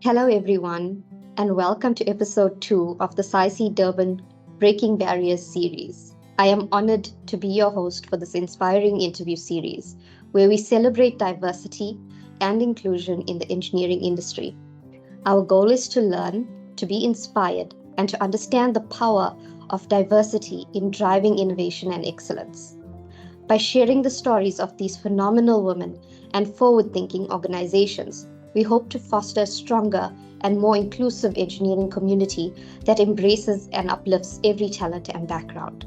Hello, everyone, and welcome to episode 2 of the SAICE Durban Breaking Barriers series. I am honored to be your host for this inspiring interview series, where we celebrate diversity and inclusion in the engineering industry. Our goal is to learn, to be inspired, and to understand the power of diversity in driving innovation and excellence. By sharing the stories of these phenomenal women and forward thinking organizations, we hope to foster a stronger and more inclusive engineering community that embraces and uplifts every talent and background.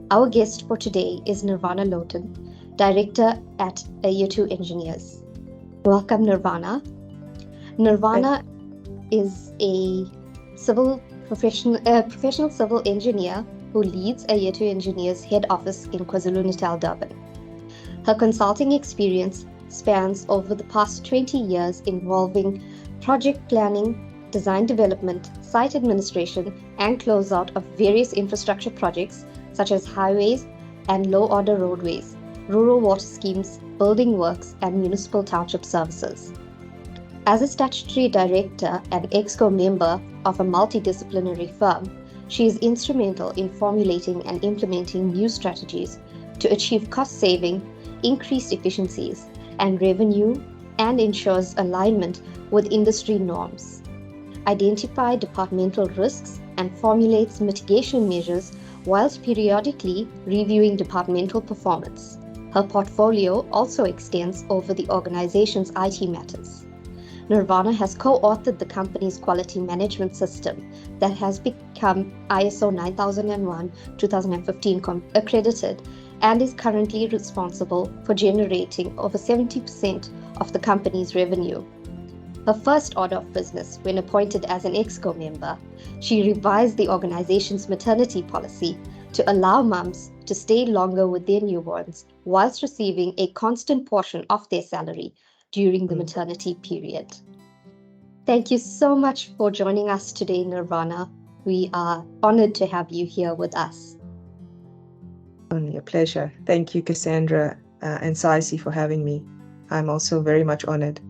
Our guest for today is Nirvana Loutan, Director at Eyethu Engineers. Welcome, Nirvana. Nirvana is a professional civil engineer who leads Eyethu Engineers head office in KwaZulu-Natal, Durban. Her consulting experience spans over the past 20 years involving project planning, design development, site administration, and closeout of various infrastructure projects such as highways and low-order roadways, rural water schemes, building works, and municipal township services. As a statutory director and EXCO member of a multidisciplinary firm, she is instrumental in formulating and implementing new strategies to achieve cost saving, increased efficiencies, and revenue, and ensures alignment with industry norms. Identify departmental risks and formulates mitigation measures whilst periodically reviewing departmental performance. Her portfolio also extends over the organization's IT matters. Nirvana has co-authored the company's quality management system that has become ISO 9001-2015 accredited and is currently responsible for generating over 70% of the company's revenue. Her first order of business, when appointed as an EXCO member, she revised the organization's maternity policy to allow mums to stay longer with their newborns whilst receiving a constant portion of their salary during the maternity period. Thank you so much for joining us today, Nirvana. We are honored to have you here with us. Only a pleasure. Thank you, Cassandra and SAICE for having me. I'm also very much honored.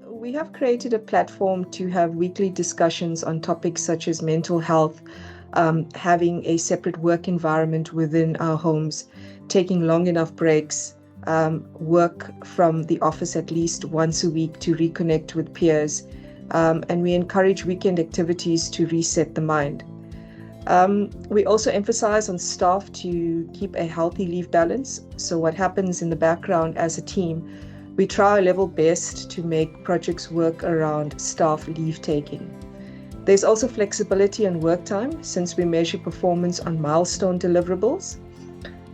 We have created a platform to have weekly discussions on topics such as mental health, having a separate work environment within our homes, taking long enough breaks, work from the office at least once a week to reconnect with peers, and we encourage weekend activities to reset the mind. We also emphasize on staff to keep a healthy leave balance. So what happens in the background as a team, we try our level best to make projects work around staff leave taking. There's also flexibility on work time since we measure performance on milestone deliverables.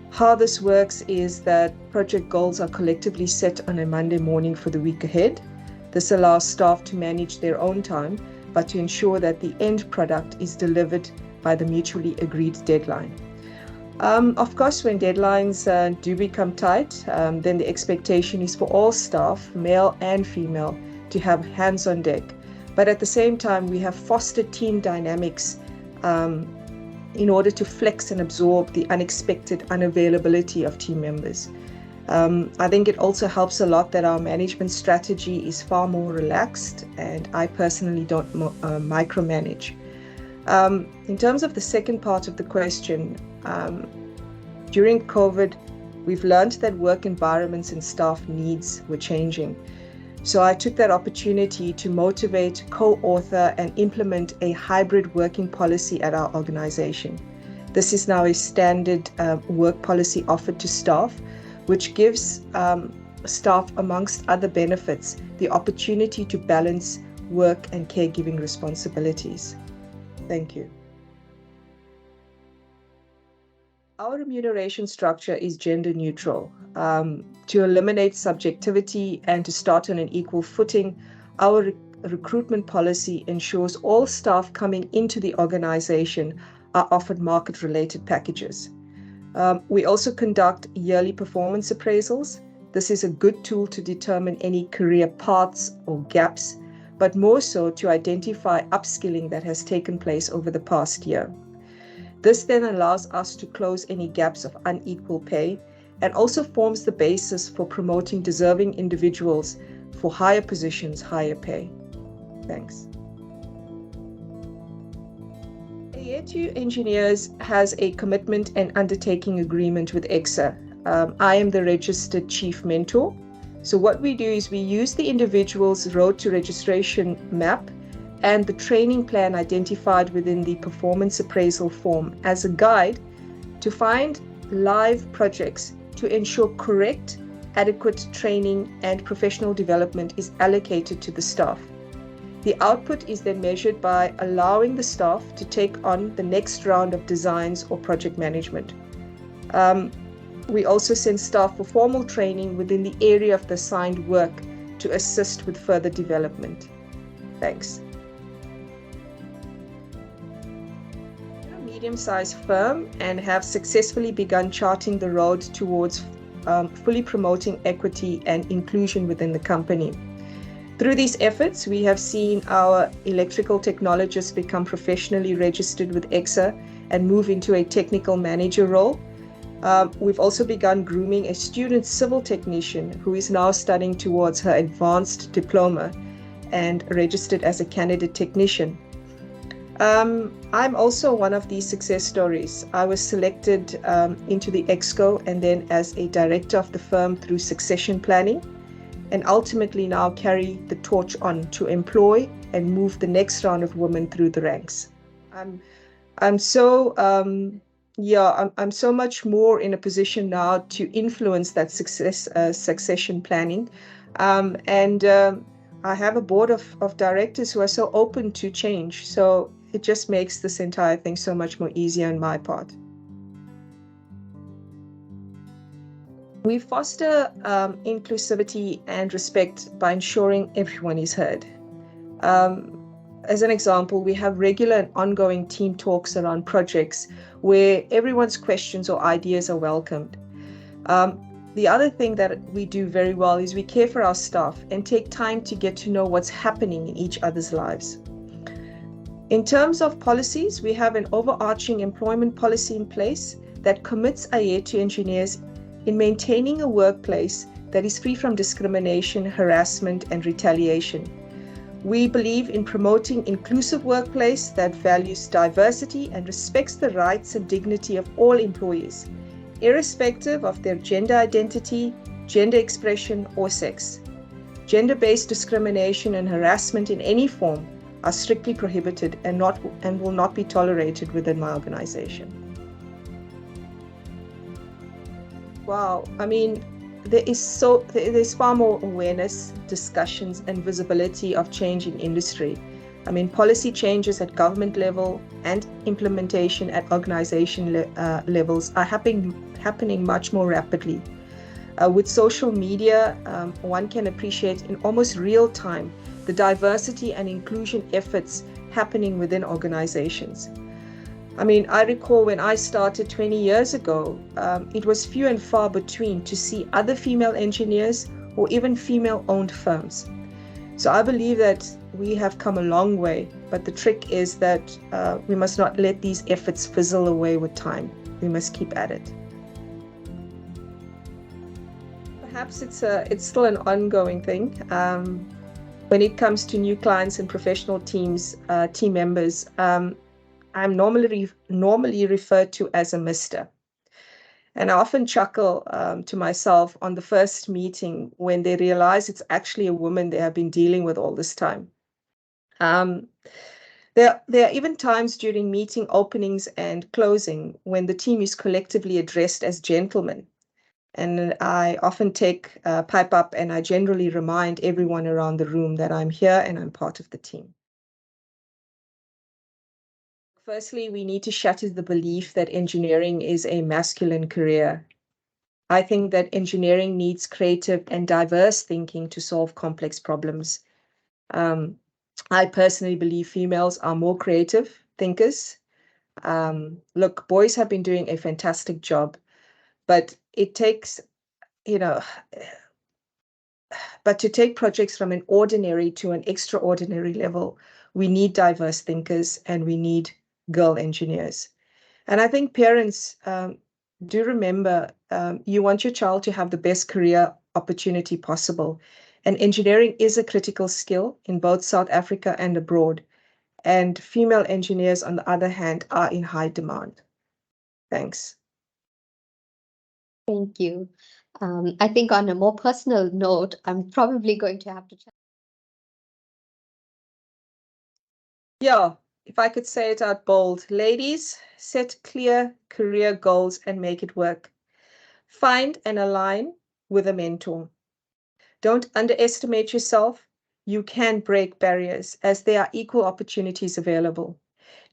How this works is that project goals are collectively set on a Monday morning for the week ahead. This allows staff to manage their own time, but to ensure that the end product is delivered by the mutually agreed deadline. Of course, when deadlines do become tight, then the expectation is for all staff, male and female, to have hands on deck. But at the same time, we have fostered team dynamics in order to flex and absorb the unexpected unavailability of team members. I think it also helps a lot that our management strategy is far more relaxed, and I personally don't micromanage. In terms of the second part of the question, during COVID, we've learned that work environments and staff needs were changing. So I took that opportunity to motivate, co-author, and implement a hybrid working policy at our organization. This is now a standard work policy offered to staff, which gives staff, amongst other benefits, the opportunity to balance work and caregiving responsibilities. Thank you. Our remuneration structure is gender neutral. To eliminate subjectivity and to start on an equal footing, our recruitment policy ensures all staff coming into the organization are offered market-related packages. We also conduct yearly performance appraisals. This is a good tool to determine any career paths or gaps, but more so to identify upskilling that has taken place over the past year. This then allows us to close any gaps of unequal pay and also forms the basis for promoting deserving individuals for higher positions, higher pay. Thanks. Eyethu Engineers has a commitment and undertaking agreement with EXA. I am the registered chief mentor. So what we do is we use the individual's road to registration map and the training plan identified within the performance appraisal form as a guide to find live projects to ensure correct, adequate training and professional development is allocated to the staff. The output is then measured by allowing the staff to take on the next round of designs or project management. We also send staff for formal training within the area of the assigned work to assist with further development. Thanks. We're a medium-sized firm and have successfully begun charting the road towards fully promoting equity and inclusion within the company. Through these efforts, we have seen our electrical technologists become professionally registered with EXA and move into a technical manager role. We've also begun grooming a student civil technician who is now studying towards her advanced diploma and registered as a candidate technician. I'm also one of these success stories. I was selected into the EXCO and then as a director of the firm through succession planning, and ultimately now carry the torch on to employ and move the next round of women through the ranks. I'm so much more in a position now to influence that succession planning. I have a board of directors who are so open to change. So it just makes this entire thing so much more easier on my part. We foster inclusivity and respect by ensuring everyone is heard. As an example, we have regular and ongoing team talks around projects where everyone's questions or ideas are welcomed. The other thing that we do very well is we care for our staff and take time to get to know what's happening in each other's lives. In terms of policies, we have an overarching employment policy in place that commits Eyethu Engineers in maintaining a workplace that is free from discrimination, harassment, and retaliation. We believe in promoting inclusive workplace that values diversity and respects the rights and dignity of all employees, irrespective of their gender identity, gender expression, or sex. Gender-based discrimination and harassment in any form are strictly prohibited and will not be tolerated within my organization. Wow, I mean, there's far more awareness, discussions, and visibility of change in industry. I mean, policy changes at government level and implementation at organization levels are happening much more rapidly. With social media, one can appreciate in almost real time the diversity and inclusion efforts happening within organizations. I mean, I recall when I started 20 years ago, it was few and far between to see other female engineers or even female-owned firms. So I believe that we have come a long way, but the trick is that we must not let these efforts fizzle away with time. We must keep at it. Perhaps it's still an ongoing thing. When it comes to new clients and professional teams, team members, I'm normally referred to as a Mr. And I often chuckle to myself on the first meeting when they realize it's actually a woman they have been dealing with all this time. There are even times during meeting openings and closing when the team is collectively addressed as gentlemen. And I often pipe up and I generally remind everyone around the room that I'm here and I'm part of the team. Firstly, we need to shatter the belief that engineering is a masculine career. I think that engineering needs creative and diverse thinking to solve complex problems. I personally believe females are more creative thinkers. Look, boys have been doing a fantastic job, but it takes, but to take projects from an ordinary to an extraordinary level, we need diverse thinkers and we need girl engineers. And I think parents do remember you want your child to have the best career opportunity possible. And engineering is a critical skill in both South Africa and abroad. And female engineers, on the other hand, are in high demand. Thanks. Thank you. I think on a more personal note, I'm probably going to have to check. Yeah, if I could say it out bold, ladies, set clear career goals and make it work. Find and align with a mentor. Don't underestimate yourself. You can break barriers as there are equal opportunities available.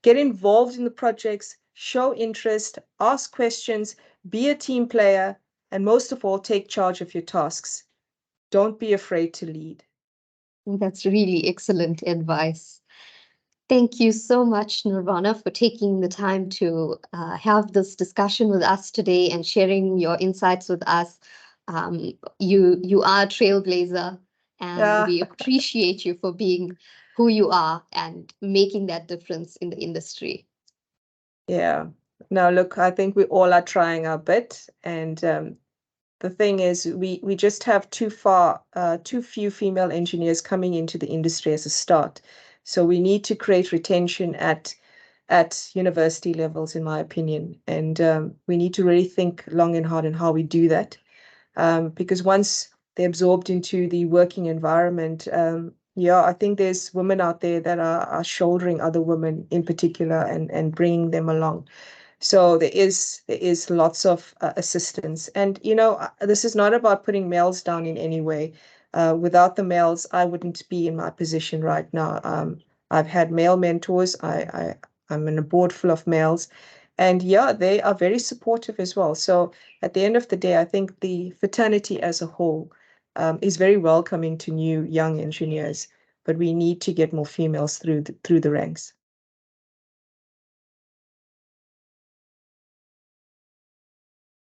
Get involved in the projects, show interest, ask questions, be a team player, and most of all, take charge of your tasks. Don't be afraid to lead. That's really excellent advice. Thank you so much, Nirvana, for taking the time to have this discussion with us today and sharing your insights with us. You are a trailblazer, and Yeah, we appreciate you for being who you are and making that difference in the industry. yeah. Now, look, I think we all are trying our bit, and the thing is, we just have too few female engineers coming into the industry as a start. So we need to create retention at university levels, in my opinion. And we need to really think long and hard on how we do that. Because once they're absorbed into the working environment, yeah, I think there's women out there that are shouldering other women in particular and bringing them along. So there is lots of assistance. And, this is not about putting males down in any way. Without the males, I wouldn't be in my position right now. I've had male mentors. I'm in a board full of males. And yeah, they are very supportive as well. So at the end of the day, I think the fraternity as a whole is very welcoming to new young engineers. But we need to get more females through the ranks.